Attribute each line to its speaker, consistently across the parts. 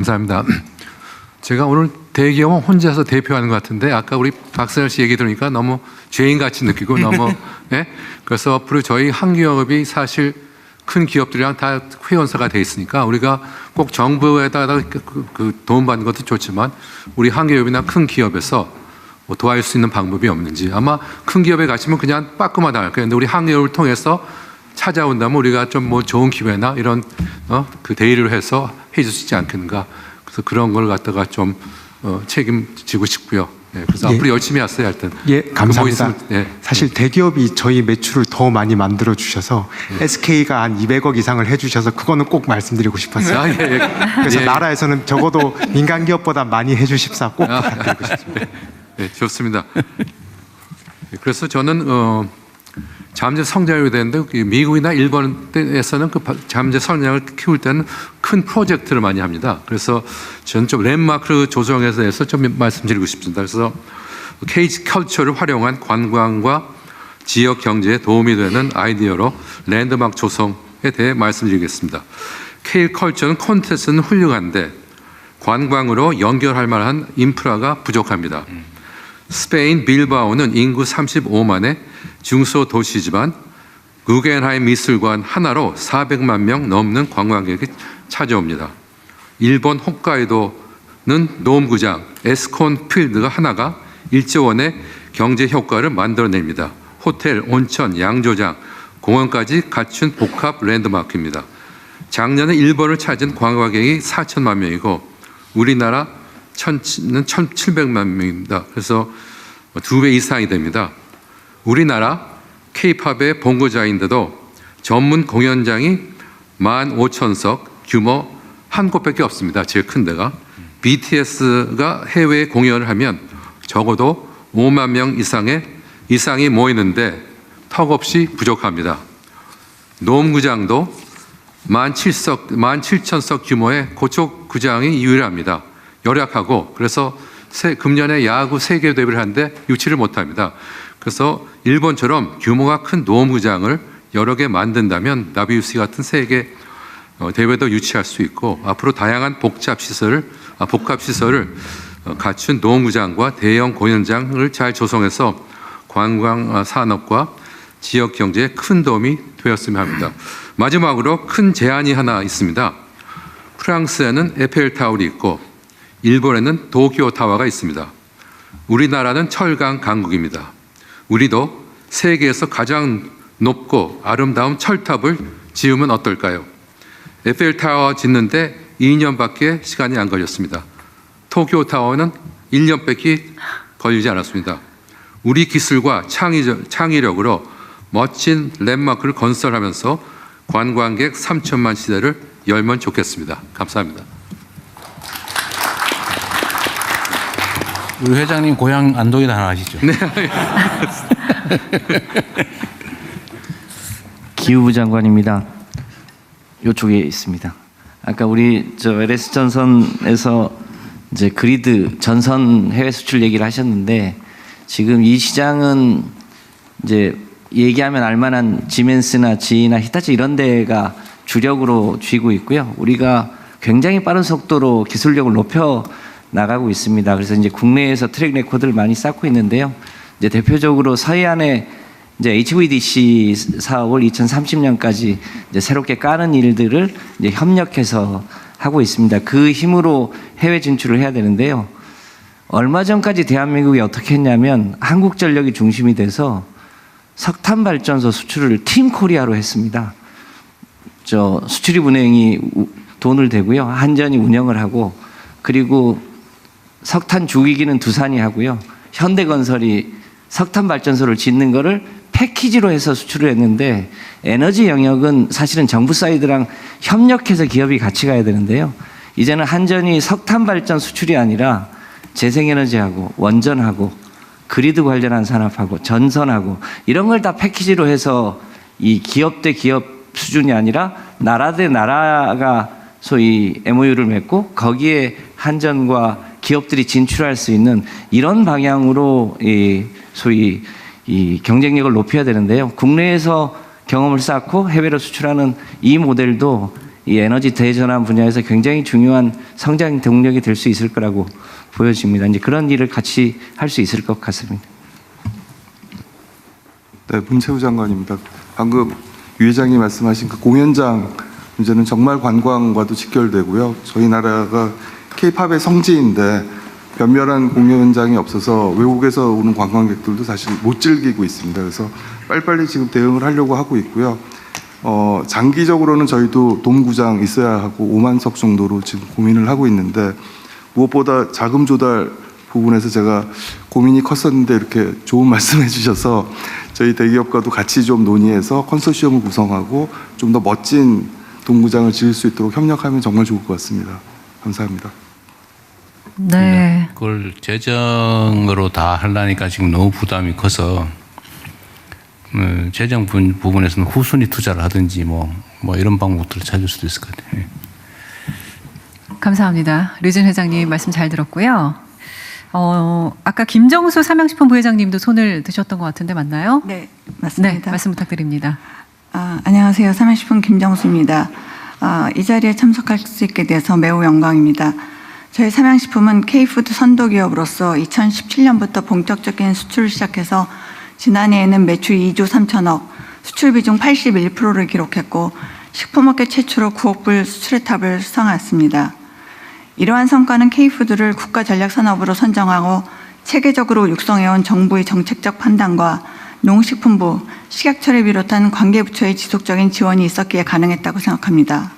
Speaker 1: 감사합니다. 제가 오늘 대기업은 혼자서 대표하는 것 같은데 아까 우리 박선열 씨 얘기 들으니까 너무 죄인같이 느끼고 너무 예? 그래서 앞으로 저희 한기업이 사실 큰 기업들이랑 다 회원사가 돼 있으니까 우리가 꼭 정부에다가 도움받는 것도 좋지만 우리 한기업이나 큰 기업에서 뭐 도와줄 수 있는 방법이 없는지. 아마 큰 기업에 가시면 그냥 빠꾸만 당할 거예요. 근데 우리 한기업을 통해서 찾아온다면 우리가 좀 뭐 좋은 기회나 이런 그 대의를 해서 해줄 수 있지 않겠는가. 그래서 그런 걸 갖다가 좀 책임지고 싶고요. 네, 그래서 앞으로 열심히 하세요, 하여튼.
Speaker 2: 예, 감사합니다.
Speaker 1: 네.
Speaker 2: 사실 대기업이 저희 매출을 더 많이 만들어 주셔서 SK가 한 200억 이상을 해주셔서 그거는 꼭 말씀드리고 싶었어요.
Speaker 1: 아, 예.
Speaker 2: 그래서
Speaker 1: 예.
Speaker 2: 나라에서는 적어도 민간 기업보다 많이 해주십사 꼭 부탁드리고 싶습니다.
Speaker 1: 네, 좋습니다. 그래서 저는 잠재 성장이 되는데 미국이나 일본에서는 그 잠재 성장을 키울 때는 큰 프로젝트를 많이 합니다. 그래서 저는 좀 랜드마크 조성에 대해서 좀 말씀드리고 싶습니다. 그래서 K 컬처를 활용한 관광과 지역 경제에 도움이 되는 아이디어로 랜드마크 조성에 대해 말씀드리겠습니다. K 컬처는 콘텐츠는 훌륭한데 관광으로 연결할 만한 인프라가 부족합니다. 스페인 빌바오는 인구 35만의 중소도시지만 구겐하임 미술관 하나로 400만 명 넘는 관광객이 찾아옵니다. 일본 홋카이도는 노움구장, 에스콘 필드가 하나가 1조 원의 경제 효과를 만들어냅니다. 호텔, 온천, 양조장, 공원까지 갖춘 복합 랜드마크입니다. 작년에 일본을 찾은 관광객이 4천만 명이고 우리나라 는 1,700만 명입니다. 그래서 2배 이상이 됩니다. 우리나라 K-팝의 본고장인데도 전문 공연장이 15,000석 규모 한 곳밖에 없습니다. 제일 큰 데가. BTS가 해외에 공연을 하면 적어도 5만 명 이상이 모이는데 턱없이 부족합니다. 노움구장도 17,000석 규모의 그쪽 구장이 유일합니다. 열악하고 그래서 금년에 야구 세계 대회를 하는데 유치를 못합니다. 그래서 일본처럼 규모가 큰 노움구장을 여러 개 만든다면 WC 같은 세계 대회도 유치할 수 있고 앞으로 다양한 복합시설을 갖춘 노움구장과 대형 공연장을 잘 조성해서 관광 산업과 지역 경제에 큰 도움이 되었으면 합니다. 마지막으로 큰 제안이 하나 있습니다. 프랑스에는 에펠타워이 있고 일본에는 도쿄타워가 있습니다. 우리나라는 철강 강국입니다. 우리도 세계에서 가장 높고 아름다운 철탑을 지으면 어떨까요? 에펠타워 짓는데 2년밖에 시간이 안 걸렸습니다. 도쿄타워는 1년밖에 걸리지 않았습니다. 우리 기술과 창의력으로 멋진 랜드마크를 건설하면서 관광객 3천만 시대를 열면 좋겠습니다. 감사합니다.
Speaker 3: 우리 회장님 고향 안동에 하나 아시죠?
Speaker 1: 네.
Speaker 4: 기후부 장관입니다. 이쪽에 있습니다. 아까 우리 LS 전선에서 이제 그리드 전선 해외 수출 얘기를 하셨는데 지금 이 시장은 이제 얘기하면 알만한 지멘스나 지이나 히타치 이런 데가 주력으로 쥐고 있고요. 우리가 굉장히 빠른 속도로 기술력을 높여 나가고 있습니다. 그래서 이제 국내에서 트랙 레코드를 많이 쌓고 있는데요. 이제 대표적으로 서해안에 이제 HVDC 사업을 2030년까지 이제 새롭게 까는 일들을 이제 협력해서 하고 있습니다. 그 힘으로 해외 진출을 해야 되는데요. 얼마 전까지 대한민국이 어떻게 했냐면 한국전력이 중심이 돼서 석탄 발전소 수출을 팀 코리아로 했습니다. 수출입은행이 돈을 대고요. 한전이 운영을 하고 그리고 석탄 주기기는 두산이 하고요. 현대건설이 석탄 발전소를 짓는 거를 패키지로 해서 수출을 했는데 에너지 영역은 사실은 정부 사이드랑 협력해서 기업이 같이 가야 되는데요. 이제는 한전이 석탄 발전 수출이 아니라 재생에너지하고 원전하고 그리드 관련한 산업하고 전선하고 이런 걸 다 패키지로 해서 이 기업 대 기업 수준이 아니라 나라 대 나라가 소위 MOU를 맺고 거기에 한전과 기업들이 진출할 수 있는 이런 방향으로 소위 이 경쟁력을 높여야 되는데요. 국내에서 경험을 쌓고 해외로 수출하는 이 모델도 이 에너지 대전환 분야에서 굉장히 중요한 성장 동력이 될 수 있을 거라고 보여집니다. 이제 그런 일을 같이 할 수 있을 것 같습니다.
Speaker 5: 네, 문채우 장관입니다. 방금 유 회장이 말씀하신 그 공연장 문제는 정말 관광과도 직결되고요. 저희 나라가 K-팝의 성지인데 면밀한 공연장이 없어서 외국에서 오는 관광객들도 사실 못 즐기고 있습니다. 그래서 빨리빨리 지금 대응을 하려고 하고 있고요. 장기적으로는 저희도 돔구장 있어야 하고 5만석 정도로 지금 고민을 하고 있는데 무엇보다 자금 조달 부분에서 제가 고민이 컸었는데 이렇게 좋은 말씀해 주셔서 저희 대기업과도 같이 좀 논의해서 컨소시엄을 구성하고 좀 더 멋진 동구장을 지을 수 있도록 협력하면 정말 좋을 것 같습니다. 감사합니다.
Speaker 6: 네.
Speaker 3: 그걸 재정으로 다 하려니까 지금 너무 부담이 커서 재정 부분에서는 후순위 투자를 하든지 뭐 이런 방법들을 찾을 수도 있을 것 같아요.
Speaker 6: 감사합니다. 류진 회장님 말씀 잘 들었고요. 아까 김정수 삼양식품 부회장님도 손을 드셨던 것 같은데 맞나요?
Speaker 7: 네, 맞습니다.
Speaker 6: 네, 말씀 부탁드립니다.
Speaker 7: 안녕하세요. 삼양식품 김정수입니다. 이 자리에 참석할 수 있게 돼서 매우 영광입니다. 저희 삼양식품은 K푸드 선도기업으로서 2017년부터 본격적인 수출을 시작해서 지난해에는 매출 2조 3천억, 수출 비중 81%를 기록했고 식품업계 최초로 9억 불 수출의 탑을 수상했습니다. 이러한 성과는 K푸드를 국가전략산업으로 선정하고 체계적으로 육성해온 정부의 정책적 판단과 농식품부, 식약처를 비롯한 관계부처의 지속적인 지원이 있었기에 가능했다고 생각합니다.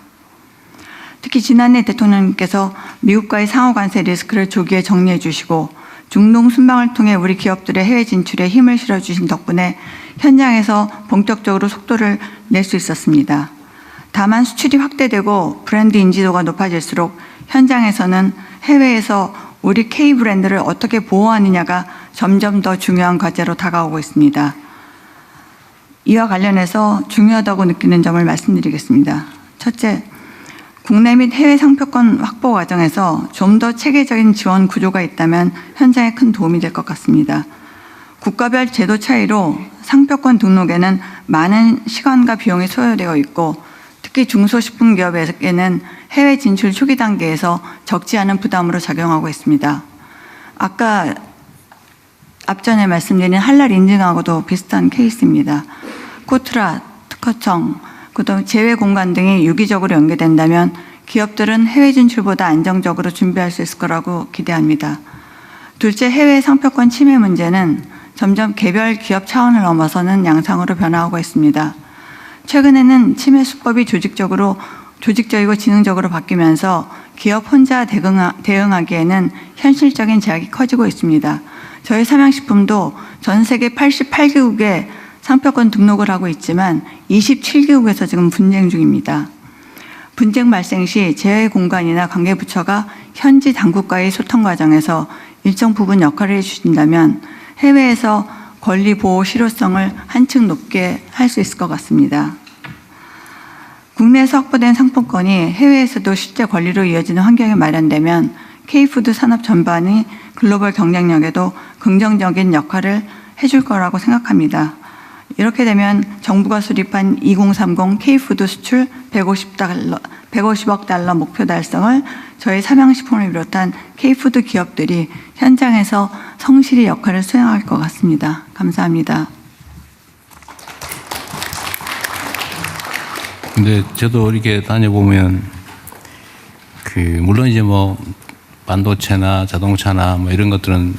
Speaker 7: 특히 지난해 대통령님께서 미국과의 상호관세 리스크를 조기에 정리해 주시고 중동 순방을 통해 우리 기업들의 해외 진출에 힘을 실어주신 덕분에 현장에서 본격적으로 속도를 낼 수 있었습니다. 다만 수출이 확대되고 브랜드 인지도가 높아질수록 현장에서는 해외에서 우리 K 브랜드를 어떻게 보호하느냐가 점점 더 중요한 과제로 다가오고 있습니다. 이와 관련해서 중요하다고 느끼는 점을 말씀드리겠습니다. 첫째, 국내 및 해외 상표권 확보 과정에서 좀 더 체계적인 지원 구조가 있다면 현장에 큰 도움이 될 것 같습니다. 국가별 제도 차이로 상표권 등록에는 많은 시간과 비용이 소요되어 있고 특히 중소식품기업에게는 해외 진출 초기 단계에서 적지 않은 부담으로 작용하고 있습니다. 아까 앞전에 말씀드린 할랄 인증하고도 비슷한 케이스입니다. 코트라, 특허청, 그다음 제외 공간 등이 유기적으로 연계된다면 기업들은 해외 진출보다 안정적으로 준비할 수 있을 거라고 기대합니다. 둘째, 해외 상표권 침해 문제는 점점 개별 기업 차원을 넘어서는 양상으로 변화하고 있습니다. 최근에는 침해 수법이 조직적이고 지능적으로 바뀌면서 기업 혼자 대응하기에는 현실적인 제약이 커지고 있습니다. 저희 삼양식품도 전 세계 88개국에 상표권 등록을 하고 있지만 27개국에서 지금 분쟁 중입니다. 분쟁 발생 시 제외공간이나 관계부처가 현지 당국과의 소통 과정에서 일정 부분 역할을 해주신다면 해외에서 권리 보호 실효성을 한층 높게 할 수 있을 것 같습니다. 국내에서 확보된 상품권이 해외에서도 실제 권리로 이어지는 환경이 마련되면 K푸드 산업 전반이 글로벌 경쟁력에도 긍정적인 역할을 해줄 거라고 생각합니다. 이렇게 되면 정부가 수립한 2030 K푸드 수출 150억 달러 목표 달성을 저희 삼양식품을 비롯한 K푸드 기업들이 현장에서 성실히 역할을 수행할 것 같습니다. 감사합니다.
Speaker 3: 근데 저도 이렇게 다녀보면 물론 이제 뭐 반도체나 자동차나 뭐 이런 것들은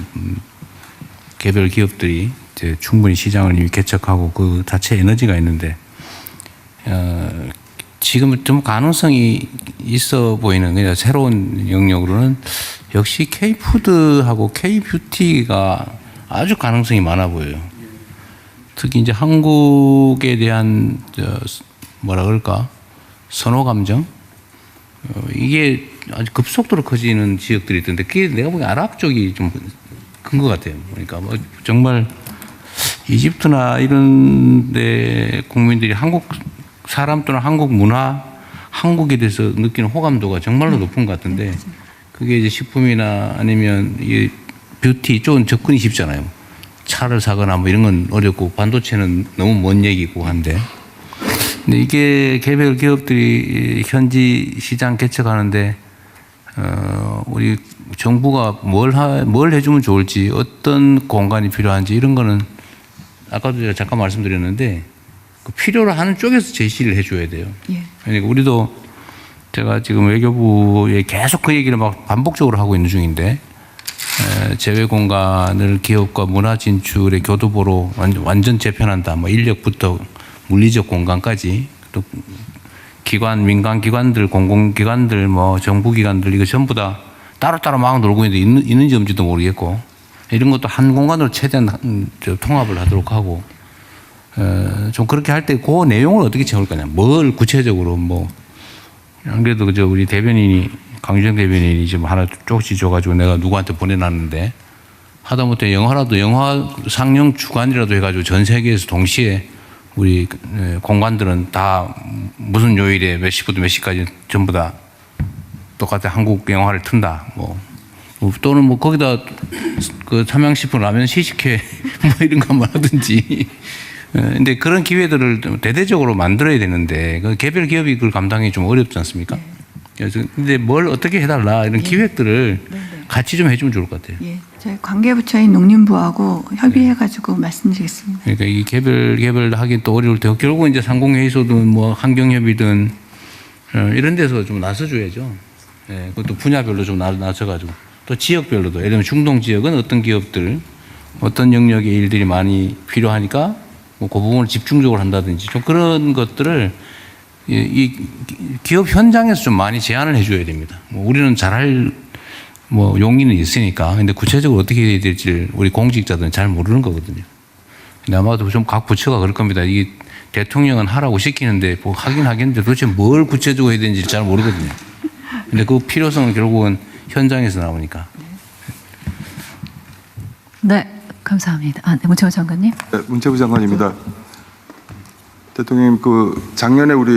Speaker 3: 개별 기업들이 이제 충분히 시장을 이미 개척하고 그 자체 에너지가 있는데 지금 좀 가능성이 있어 보이는 그냥 새로운 영역으로는 역시 K푸드하고 K뷰티가 아주 가능성이 많아 보여요. 특히 이제 한국에 대한 뭐라 그럴까 선호 감정 이게 아주 급속도로 커지는 지역들이 있던데 그게 내가 보기엔 아랍 쪽이 좀 큰 것 같아요. 그러니까 뭐 정말 이집트나 이런 데 국민들이 한국 사람 또는 한국 문화, 한국에 대해서 느끼는 호감도가 정말로 높은 것 같은데 그게 이제 식품이나 아니면 이 뷰티 이쪽은 접근이 쉽잖아요. 차를 사거나 뭐 이런 건 어렵고 반도체는 너무 먼 얘기고 한데 근데 이게 개별 기업들이 현지 시장 개척하는데 우리 정부가 뭘 해주면 좋을지, 어떤 공간이 필요한지 이런 거는 아까도 제가 잠깐 말씀드렸는데 그 필요로 하는 쪽에서 제시를 해줘야 돼요.
Speaker 6: 예.
Speaker 3: 그러니까 우리도 제가 지금 외교부에 계속 그 얘기를 막 반복적으로 하고 있는 중인데 제외 공간을 기업과 문화 진출의 교두보로 완전 재편한다. 뭐 인력부터 물리적 공간까지 또 기관, 민간 기관들, 공공기관들, 뭐 정부기관들 이거 전부 다 따로따로 막 놀고 있는지 없는지도 모르겠고 이런 것도 한 공간으로 최대한 통합을 하도록 하고 좀 그렇게 할 때 그 내용을 어떻게 채울 거냐. 뭘 구체적으로 뭐 안 그래도 그저 우리 대변인이 강주정 대변인이 지금 하나 쪽지 줘가지고 내가 누구한테 보내놨는데 하다못해 영화라도 영화 상영 주간이라도 해가지고 전 세계에서 동시에 우리 공간들은 다 무슨 요일에 몇 시부터 몇 시까지 전부 다 똑같은 한국 영화를 튼다. 뭐 또는 뭐 거기다 그 삼양식품 라면 시식회 뭐 이런 거 한번 하든지. 근데 그런 기회들을 대대적으로 만들어야 되는데 그 개별 기업이 그걸 감당하기 좀 어렵지 않습니까? 그래서 근데 뭘 어떻게 해달라 이런 기획들을 같이 좀 해주면 좋을 것 같아요.
Speaker 7: 예, 저희 관계부처인 농림부하고 협의해가지고 말씀드리겠습니다.
Speaker 3: 그러니까 이 개별 하긴 또 어려울 때 결국은 이제 상공회의소든 뭐 환경협의든 이런 데서 좀 나서줘야죠. 예, 그것도 분야별로 좀 나서가지고 또 지역별로도 예를 들면 중동 지역은 어떤 기업들 어떤 영역의 일들이 많이 필요하니까 뭐 그 부분을 집중적으로 한다든지 좀 그런 것들을 이 기업 현장에서 좀 많이 제안을 해줘야 됩니다. 뭐 우리는 잘할 뭐 용기는 있으니까 근데 구체적으로 어떻게 해야 될지 우리 공직자들은 잘 모르는 거거든요. 근데 아마도 좀 각 부처가 그럴 겁니다. 이게 대통령은 하라고 시키는데 뭐 하긴 하겠는데 도대체 뭘 구체적으로 해야 되는지 잘 모르거든요. 근데 그 필요성은 결국은 현장에서 나오니까.
Speaker 6: 네, 감사합니다. 네, 문채원 장관님.
Speaker 5: 네, 문체부 장관입니다. 대통령님, 그 작년에 우리